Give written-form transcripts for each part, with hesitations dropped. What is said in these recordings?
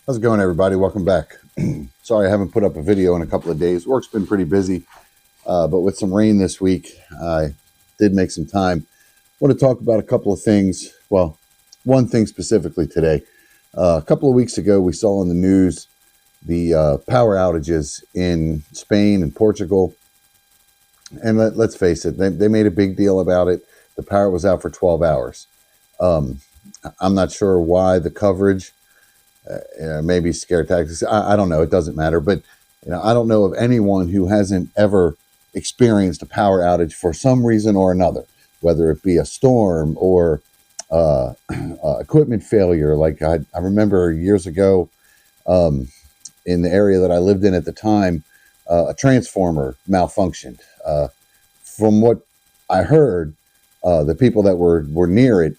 How's it going, everybody? Welcome back. Sorry I haven't put up a video in a couple of days. Work's been pretty busy, but with some rain this week, I did make some time. I want to talk about a couple of things. Well, one thing specifically today. A couple of weeks ago, we saw in the news the power outages in Spain and Portugal. And let's face it, they made a big deal about it. The power was out for 12 hours. I'm not sure why the coverage, maybe scare tactics. I don't know. It doesn't matter. But I don't know of anyone who hasn't ever experienced a power outage for some reason or another, whether it be a storm or equipment failure. Like I remember years ago, in the area that I lived in at the time, a transformer malfunctioned. From what I heard, the people that were near it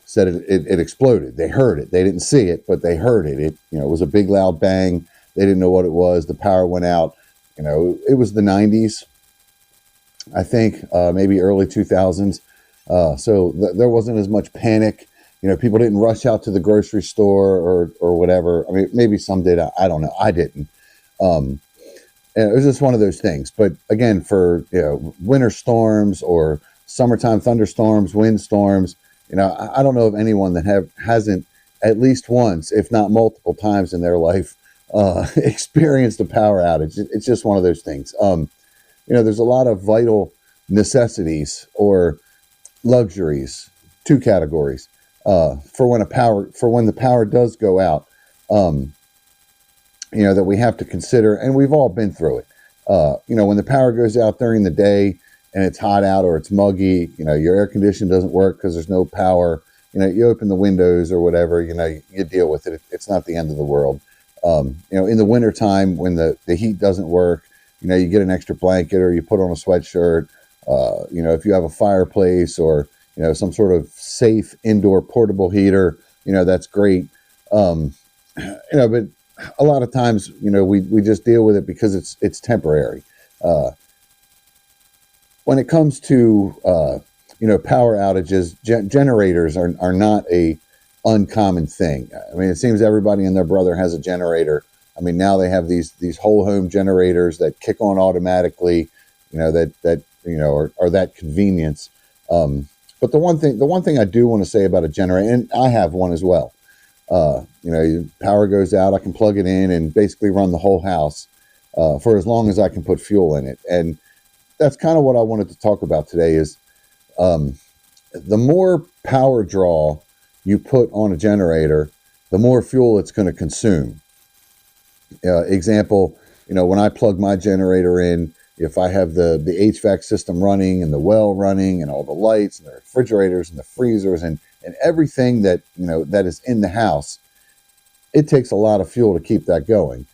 said it exploded. They heard it. They didn't see it, but they heard it. It was a big loud bang. They didn't know what it was. The power went out. It was the 90s, I think, maybe early 2000s. So there wasn't as much panic. People didn't rush out to the grocery store or whatever. I mean, maybe some did. I don't know. I didn't. And it was just one of those things. But again, for winter storms or summertime thunderstorms, windstorms, I don't know of anyone that hasn't at least once, if not multiple times in their life, experienced a power outage. It's just one of those things. There's a lot of vital necessities or luxuries, two categories, for when the power does go out, that we have to consider, and we've all been through it. When the power goes out during the day and it's hot out or it's muggy, your air conditioning doesn't work because there's no power. You open the windows or whatever, you deal with it. It's not the end of the world. In the wintertime when the heat doesn't work, you get an extra blanket or you put on a sweatshirt. If you have a fireplace or, some sort of safe indoor portable heater, that's great. But a lot of times, we just deal with it because it's temporary. When it comes to, power outages, generators are not a uncommon thing. I mean, it seems everybody and their brother has a generator. I mean, now they have these whole home generators that kick on automatically, are that convenience. But the one thing I do want to say about a generator, and I have one as well. Power goes out, I can plug it in and basically run the whole house for as long as I can put fuel in it. And that's kind of what I wanted to talk about today is the more power draw you put on a generator, the more fuel it's going to consume. Example, when I plug my generator in, if I have the HVAC system running and the well running and all the lights and the refrigerators and the freezers and everything that, that is in the house, it takes a lot of fuel to keep that going.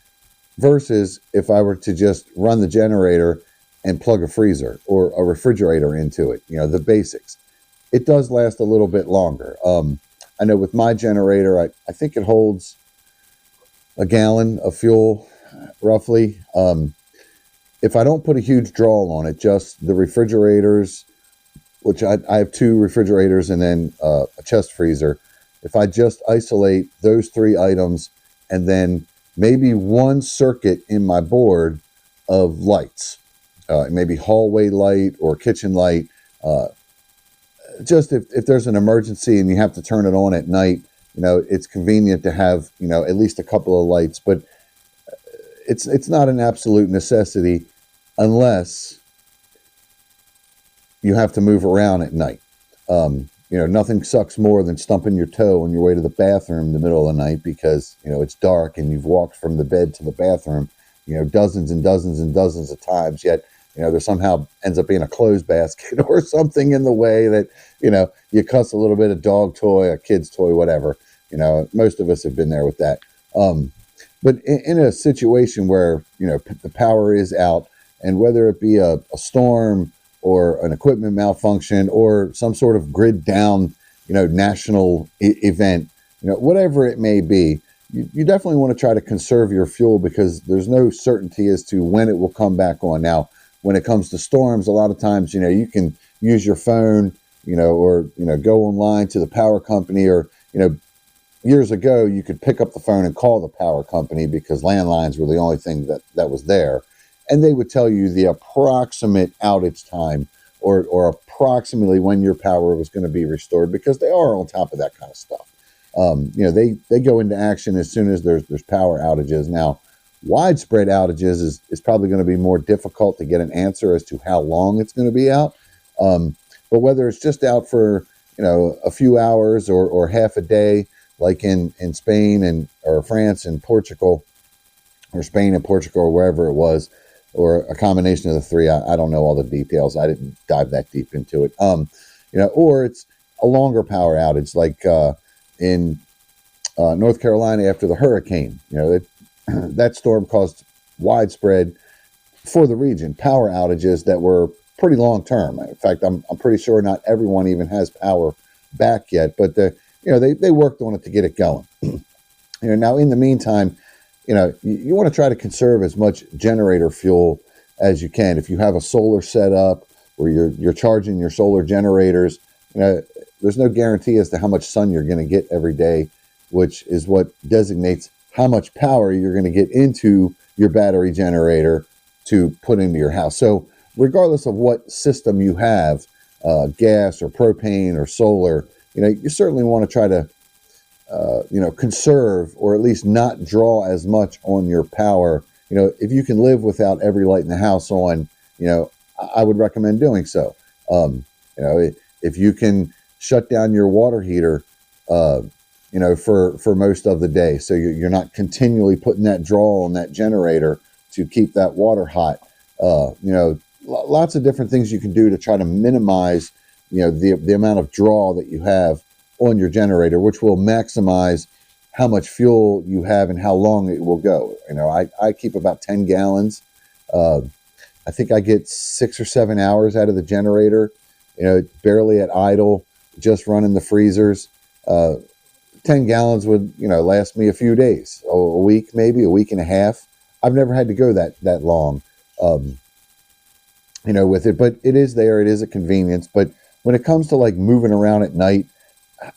Versus if I were to just run the generator and plug a freezer or a refrigerator into it, the basics. It does last a little bit longer. I know with my generator, I think it holds a gallon of fuel, roughly. If I don't put a huge draw on it, just the refrigerators, which I have two refrigerators and then a chest freezer. If I just isolate those three items and then maybe one circuit in my board of lights, maybe hallway light or kitchen light, just if there's an emergency and you have to turn it on at night, it's convenient to have, at least a couple of lights, but it's not an absolute necessity unless you have to move around at night. Nothing sucks more than stumping your toe on your way to the bathroom in the middle of the night because, it's dark and you've walked from the bed to the bathroom, dozens and dozens and dozens of times, yet, there somehow ends up being a clothes basket or something in the way that, you cuss a little bit of dog toy, a kid's toy, whatever. Most of us have been there with that. But in a situation where, the power is out, and whether it be a storm or an equipment malfunction or some sort of grid down, national event, whatever it may be, you definitely want to try to conserve your fuel because there's no certainty as to when it will come back on. Now, when it comes to storms, a lot of times, you can use your phone, or, go online to the power company or, years ago, you could pick up the phone and call the power company because landlines were the only thing that was there. And they would tell you the approximate outage time or approximately when your power was going to be restored, because they are on top of that kind of stuff. They go into action as soon as there's power outages. Now, widespread outages is probably going to be more difficult to get an answer as to how long it's going to be out. But whether it's just out for, a few hours or half a day, like in Spain or France and Portugal, or Spain and Portugal, or wherever it was, or a combination of the three. I don't know all the details. I didn't dive that deep into it. Or it's a longer power outage, like in North Carolina after the hurricane. That storm caused widespread, for the region, power outages that were pretty long term. In fact, I'm pretty sure not everyone even has power back yet, but they worked on it to get it going. Now in the meantime, you want to try to conserve as much generator fuel as you can. If you have a solar setup where you're charging your solar generators, there's no guarantee as to how much sun you're going to get every day, which is what designates how much power you're going to get into your battery generator to put into your house. So regardless of what system you have, gas or propane or solar, you certainly want to try to conserve, or at least not draw as much on your power. If you can live without every light in the house on, I would recommend doing so. If you can shut down your water heater, for most of the day, so you're not continually putting that draw on that generator to keep that water hot. Lots of different things you can do to try to minimize, the amount of draw that you have on your generator, which will maximize how much fuel you have and how long it will go. I keep about 10 gallons. I think I get 6 or 7 hours out of the generator, barely at idle, just running the freezers. 10 gallons would, last me a few days, a week, maybe a week and a half. I've never had to go that long, with it, but it is there. It is a convenience. But when it comes to like moving around at night,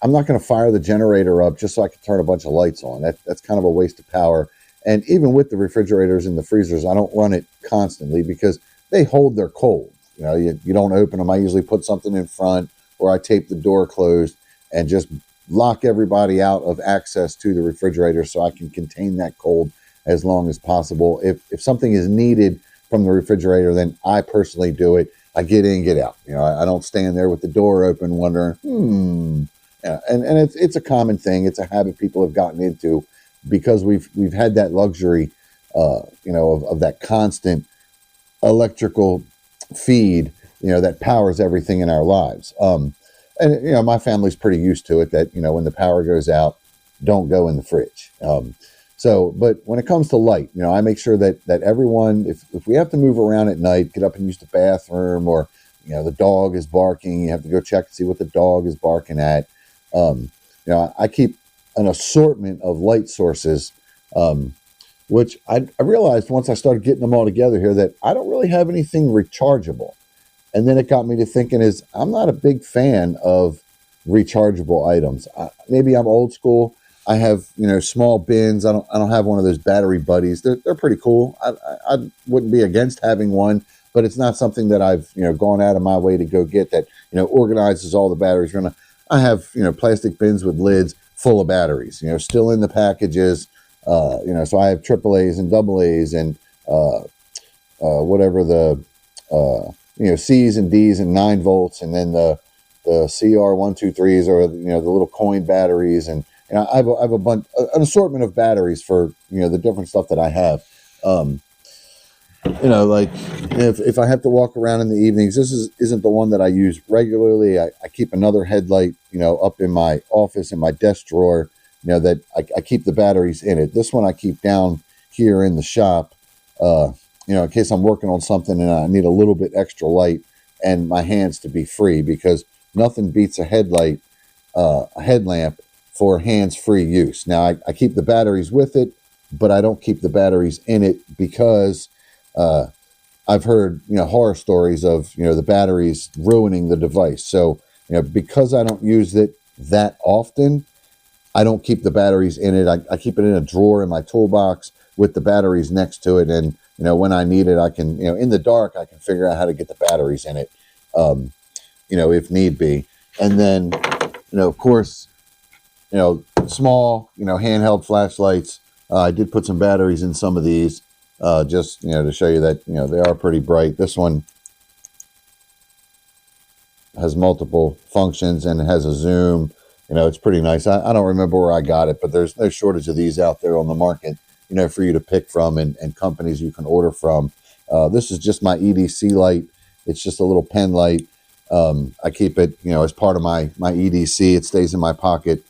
I'm not going to fire the generator up just so I can turn a bunch of lights on. That's kind of a waste of power. And even with the refrigerators and the freezers, I don't run it constantly because they hold their cold. You don't open them. I usually put something in front, or I tape the door closed and just lock everybody out of access to the refrigerator so I can contain that cold as long as possible. If something is needed from the refrigerator, then I personally do it. I get in, get out. I don't stand there with the door open wondering, Yeah, and it's a common thing. It's a habit people have gotten into because we've had that luxury, of that constant electrical feed, that powers everything in our lives. And my family's pretty used to it. That when the power goes out, don't go in the fridge. But when it comes to light, I make sure that everyone, if we have to move around at night, get up and use the bathroom, or the dog is barking, you have to go check to see what the dog is barking at. I keep an assortment of light sources, which I realized once I started getting them all together here that I don't really have anything rechargeable. And then it got me to thinking I'm not a big fan of rechargeable items. Maybe I'm old school. I have, small bins. I don't have one of those battery buddies. They're pretty cool. I wouldn't be against having one, but it's not something that I've, gone out of my way to go get that, organizes all the batteries. I have, plastic bins with lids full of batteries, still in the packages. So I have AAAs and AA's and whatever the, C's and D's and 9 volts. And then the CR123s, or, the little coin batteries. And I have a bunch, an assortment of batteries for, the different stuff that I have. Like if I have to walk around in the evenings, this isn't the one that I use regularly. I keep another headlight, up in my office in my desk drawer, that I keep the batteries in it. This one I keep down here in the shop, in case I'm working on something and I need a little bit extra light and my hands to be free, because nothing beats a headlamp for hands-free use. Now I keep the batteries with it, but I don't keep the batteries in it because I've heard horror stories of the batteries ruining the device. So because I don't use it that often, I don't keep the batteries in it. I keep it in a drawer in my toolbox with the batteries next to it. And, when I need it, I can, in the dark, I can figure out how to get the batteries in it, if need be. And then, of course, small, handheld flashlights. I did put some batteries in some of these, just, to show you that, they are pretty bright. This one has multiple functions and it has a zoom. It's pretty nice. I don't remember where I got it, but there's no shortage of these out there on the market, for you to pick from and companies you can order from. This is just my EDC light. It's just a little pen light. I keep it, as part of my EDC. It stays in my pocket,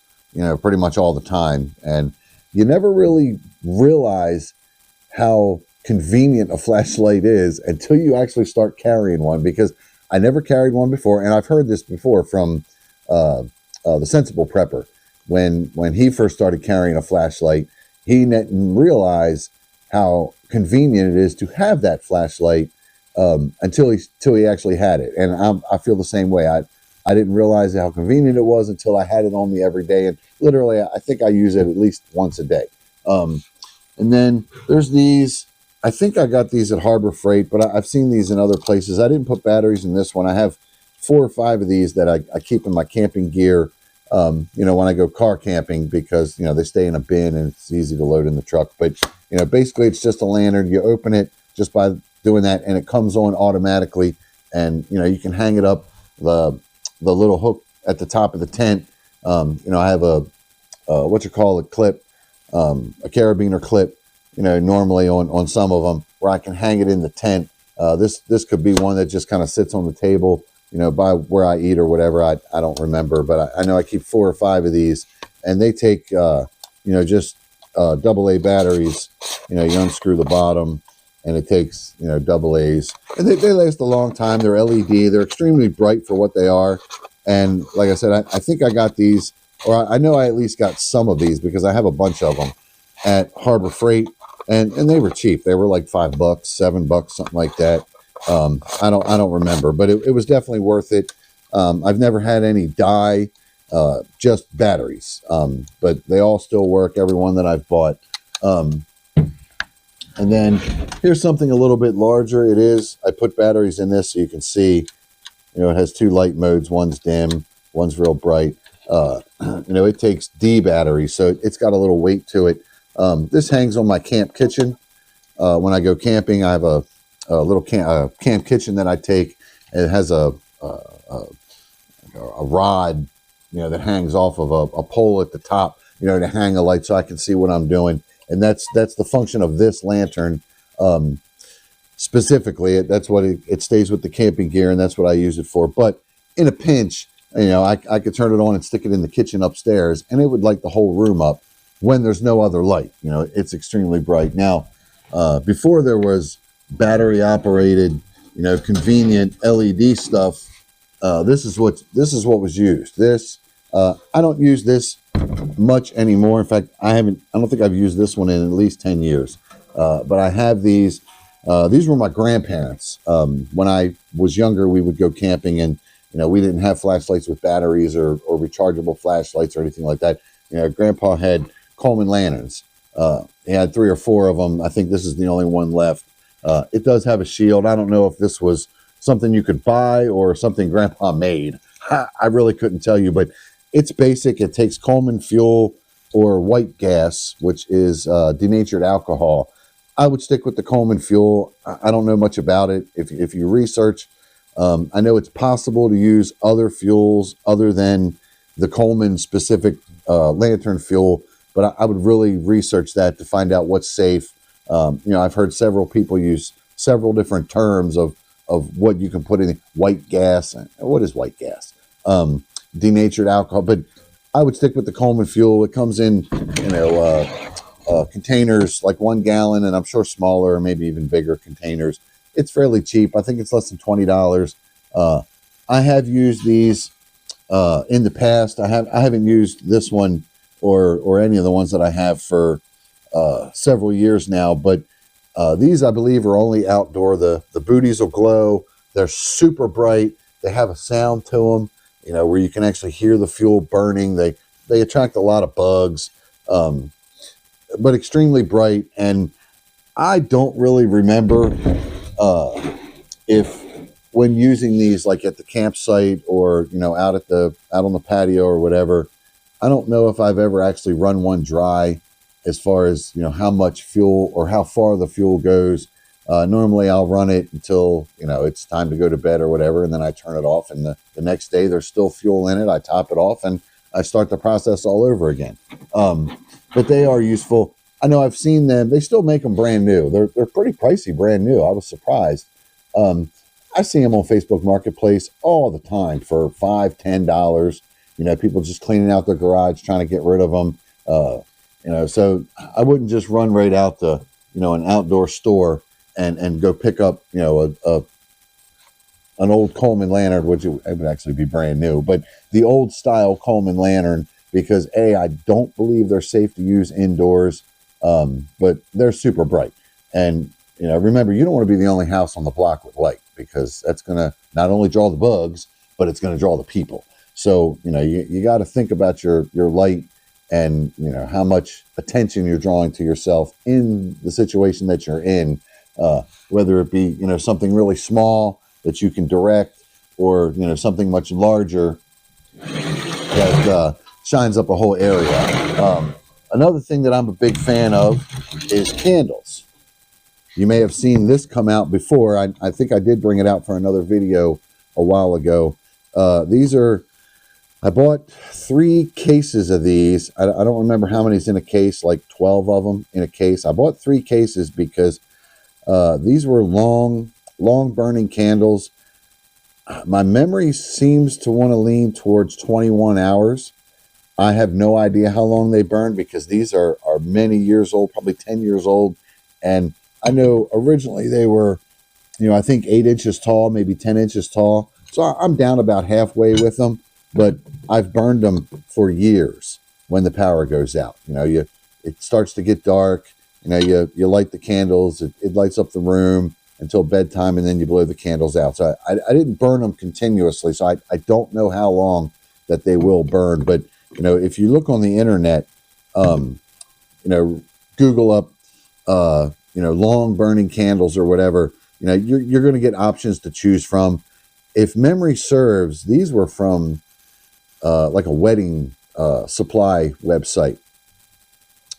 pretty much all the time. And you never really realize how convenient a flashlight is until you actually start carrying one, because I never carried one before. And I've heard this before from the Sensible Prepper. When he first started carrying a flashlight, he didn't realize how convenient it is to have that flashlight until he actually had it. And I feel the same way. I didn't realize how convenient it was until I had it on me every day. And literally, I think I use it at least once a day. And then there's these. I think I got these at Harbor Freight, but I've seen these in other places. I didn't put batteries in this one. I have 4 or 5 of these that I keep in my camping gear, when I go car camping, because, they stay in a bin and it's easy to load in the truck. But, basically it's just a lantern. You open it just by doing that and it comes on automatically. And, you can hang it up the little hook at the top of the tent. I have a clip, a carabiner clip, normally on some of them, where I can hang it in the tent. This could be one that just kind of sits on the table, by where I eat or whatever. I don't remember, but I know I keep 4 or 5 of these, and they take, just AA batteries. You unscrew the bottom and it takes, AA's, and they last a long time. They're LED. They're extremely bright for what they are. And like I said, I think I got these, or I know I at least got some of these, because I have a bunch of them at Harbor Freight. And they were cheap. They were like $5, $7, something like that. I don't remember, but it was definitely worth it. I've never had any die, just batteries. But they all still work, every one that I've bought. And then here's something a little bit larger. I put batteries in this so you can see, it has 2 light modes. One's dim, one's real bright. It takes D batteries, so it's got a little weight to it. This hangs on my camp kitchen. When I go camping, I have a little camp kitchen that I take. It has a rod, that hangs off of a pole at the top, to hang a light so I can see what I'm doing. And that's the function of this lantern. Specifically, that's what it stays with the camping gear, and that's what I use it for. But in a pinch, I could turn it on and stick it in the kitchen upstairs, and it would light the whole room up when there's no other light. It's extremely bright. Now, before there was battery operated, convenient LED stuff, this is what was used. I don't use this much anymore. In fact, I don't think I've used this one in at least 10 years. But I have these. These were my grandparents. When I was younger, we would go camping, and we didn't have flashlights with batteries or rechargeable flashlights or anything like that. Grandpa had Coleman lanterns. He had 3 or 4 of them. I think this is the only one left. It does have a shield. I don't know if this was something you could buy or something Grandpa made. I really couldn't tell you, but it's basic. It takes Coleman fuel or white gas, which is denatured alcohol. I would stick with the Coleman fuel. I don't know much about it. If you research, I know it's possible to use other fuels other than the Coleman specific lantern fuel, but I would really research that to find out what's safe. I've heard several people use several different terms of what you can put in white gas. What is white gas? Denatured alcohol, but I would stick with the Coleman fuel. It comes in, containers like 1 gallon, and I'm sure smaller or maybe even bigger containers. It's fairly cheap. I think it's less than $20. I have used these in the past. I haven't used this one or any of the ones that I have for several years now, but these I believe are only outdoor. The booties will glow. They're super bright. They have a sound to them, where you can actually hear the fuel burning. They they attract a lot of bugs, but extremely bright. And I don't really remember if when using these, like at the campsite or out on the patio or whatever, I don't know if I've ever actually run one dry as far as how much fuel or how far the fuel goes. Normally I'll run it until it's time to go to bed or whatever, and then I turn it off, and the next day there's still fuel in it. I top it off and I start the process all over again. But they are useful. I know I've seen them. They still make them brand new. They're pretty pricey brand new. I was surprised. I see them on Facebook Marketplace all the time for $5-10. People just cleaning out their garage, trying to get rid of them. So I wouldn't just run right out to an outdoor store and go pick up an old Coleman lantern, which it would actually be brand new, but the old style Coleman lantern, because I don't believe they're safe to use indoors, but they're super bright. And remember, you don't want to be the only house on the block with light, because that's going to not only draw the bugs, but it's going to draw the people. So you got to think about your light and how much attention you're drawing to yourself in the situation that you're in, whether it be something really small that you can direct, or something much larger that shines up a whole area. Another thing that I'm a big fan of is candles. You may have seen this come out before. I think I did bring it out for another video a while ago. I bought 3 cases of these. I don't remember how many's in a case, like 12 of them in a case. I bought 3 cases because these were long burning candles. My memory seems to want to lean towards 21 hours. I have no idea how long they burn, because these are many years old, probably 10 years old. And I know originally they were, I think 8 inches tall, maybe 10 inches tall. So I'm down about halfway with them, but I've burned them for years when the power goes out. It starts to get dark, you light the candles, it lights up the room until bedtime, and then you blow the candles out. So I didn't burn them continuously, so I don't know how long that they will burn. But if you look on the internet, Google up long burning candles or whatever, you're going to get options to choose from. If memory serves, these were from like a wedding supply website.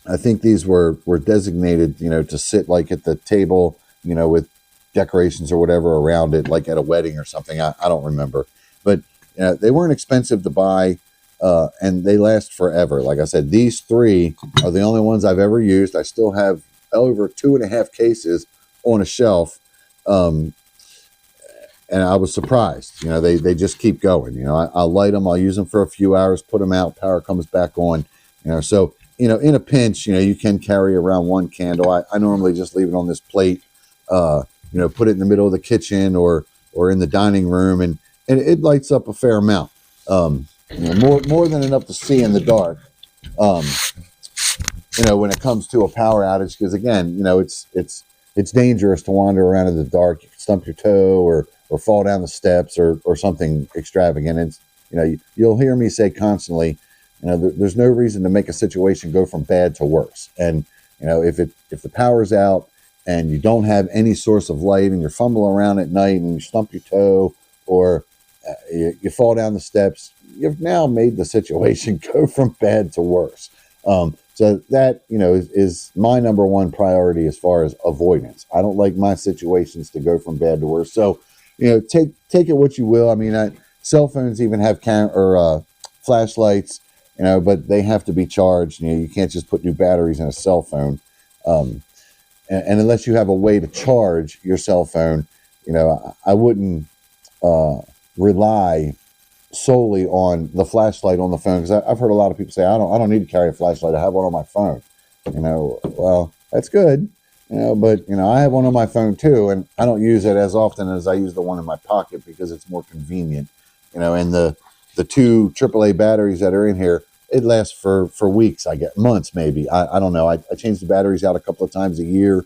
I think these were designated to sit like at the table with decorations or whatever around it, like at a wedding or something. I don't remember, but they weren't expensive to buy, and they last forever. Like I said, these 3 are the only ones I've ever used. I still have over 2.5 cases on a shelf, and I was surprised. They just keep going. I'll light them, I'll use them for a few hours, put them out, power comes back on. So in a pinch, you can carry around 1 candle. I normally just leave it on this plate. Put it in the middle of the kitchen or in the dining room, and it lights up a fair amount. More than enough to see in the dark. When it comes to a power outage, because again, it's dangerous to wander around in the dark. You can stump your toe or fall down the steps or something extravagant. And you'll hear me say constantly, there's no reason to make a situation go from bad to worse. And if the power's out and you don't have any source of light, and you're fumbling around at night and you stump your toe, or you fall down the steps, you've now made the situation go from bad to worse. So that, is my number one priority as far as avoidance. I don't like my situations to go from bad to worse. So, take it what you will. I mean, cell phones even have flashlights, but they have to be charged. You can't just put new batteries in a cell phone. And unless you have a way to charge your cell phone, I wouldn't rely solely on the flashlight on the phone, because I've heard a lot of people say, I don't need to carry a flashlight, I have one on my phone. Well, that's good, but I have one on my phone too, and I don't use it as often as I use the one in my pocket, because it's more convenient. And the 2 AAA batteries that are in here, it lasts for weeks, I get months maybe. I don't know. I change the batteries out a couple of times a year,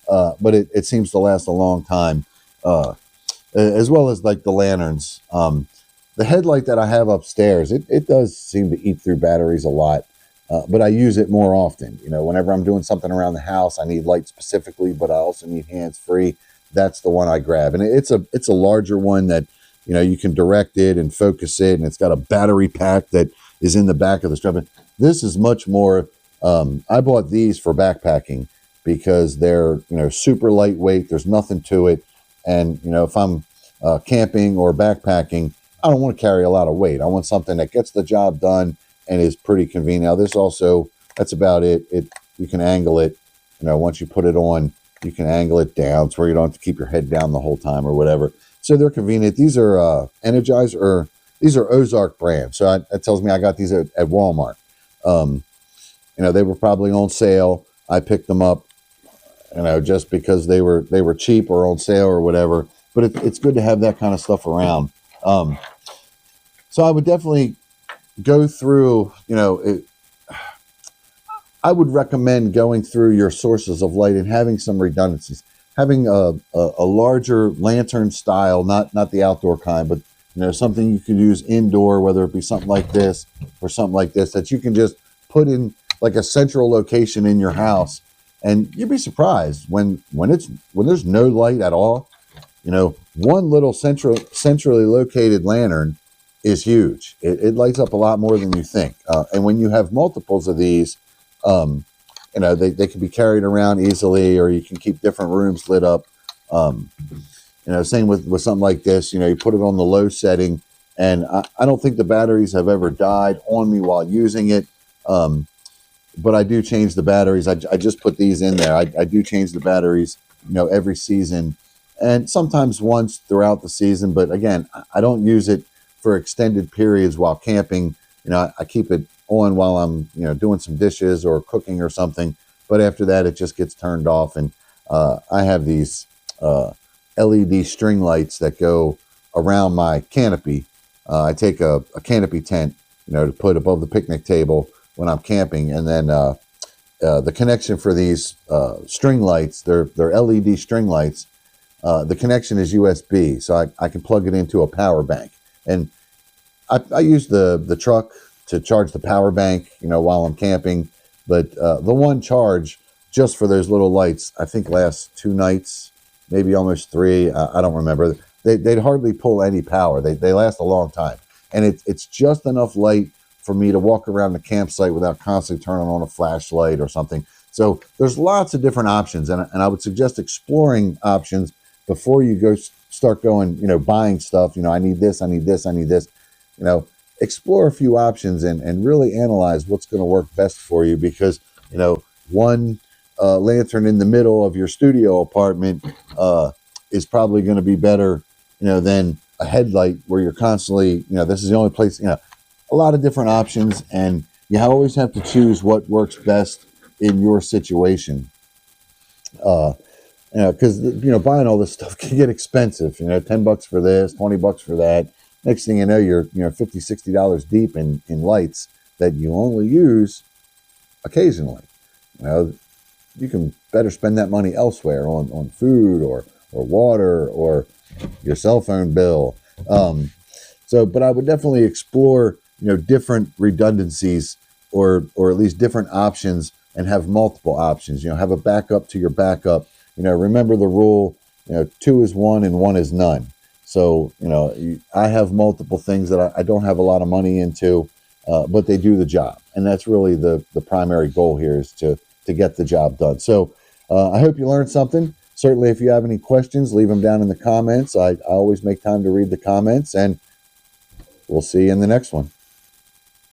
but it seems to last a long time, as well as like the lanterns. the headlight that I have upstairs, it does seem to eat through batteries a lot, but I use it more often. Whenever I'm doing something around the house, I need light specifically, but I also need hands free. That's the one I grab, and it's a larger one that you can direct it and focus it, and it's got a battery pack that is in the back of the strap. This is much more. I bought these for backpacking because they're super lightweight. There's nothing to it, and if I'm camping or backpacking, I don't want to carry a lot of weight. I want something that gets the job done and is pretty convenient. Now, this also, that's about it. You can angle it. Once you put it on, you can angle it down to where you don't have to keep your head down the whole time or whatever. So they're convenient. These are Energizer, or these are Ozark brand. So that tells me I got these at Walmart. They were probably on sale. I picked them up, just because they were cheap or on sale or whatever. But it's good to have that kind of stuff around. So I would definitely go through, I would recommend going through your sources of light and having some redundancies, having a larger lantern style, not the outdoor kind, but something you could use indoor, whether it be something like this or something like this, that you can just put in like a central location in your house, and you'd be surprised when there's no light at all. One little centrally located lantern is huge. It lights up a lot more than you think. And when you have multiples of these, they can be carried around easily, or you can keep different rooms lit up. Same with something like this. You put it on the low setting, and I don't think the batteries have ever died on me while using it. But I do change the batteries. I just put these in there. I do change the batteries, every season, and sometimes once throughout the season. But again, I don't use it for extended periods while camping. I keep it on while I'm, doing some dishes or cooking or something. But after that, it just gets turned off. And I have these LED string lights that go around my canopy. I take a canopy tent, to put above the picnic table when I'm camping, and then the connection for these string lights, they're LED string lights. The connection is USB, so I can plug it into a power bank, and I use the truck to charge the power bank, while I'm camping. But the one charge just for those little lights, I think lasts 2 nights, maybe almost 3. I don't remember. They'd hardly pull any power. They last a long time, and it's just enough light for me to walk around the campsite without constantly turning on a flashlight or something. So there's lots of different options, and I would suggest exploring options before you start going, buying stuff. I need this, I need this, I need this. Explore a few options and really analyze what's going to work best for you, because one lantern in the middle of your studio apartment is probably going to be better than a headlight where you're constantly, this is the only place. A lot of different options, and you always have to choose what works best in your situation. Because buying all this stuff can get expensive. $10 for this, $20 for that. Next thing you know, you're $50, $60 deep in lights that you only use occasionally. You can better spend that money elsewhere on food or water or your cell phone bill. But I would definitely explore different redundancies, or at least different options, and have multiple options. Have a backup to your backup. Remember the rule, 2 is 1 and 1 is none. So, I have multiple things that I don't have a lot of money into, but they do the job. And that's really the primary goal here, is to get the job done. So I hope you learned something. Certainly, if you have any questions, leave them down in the comments. I always make time to read the comments, and we'll see you in the next one.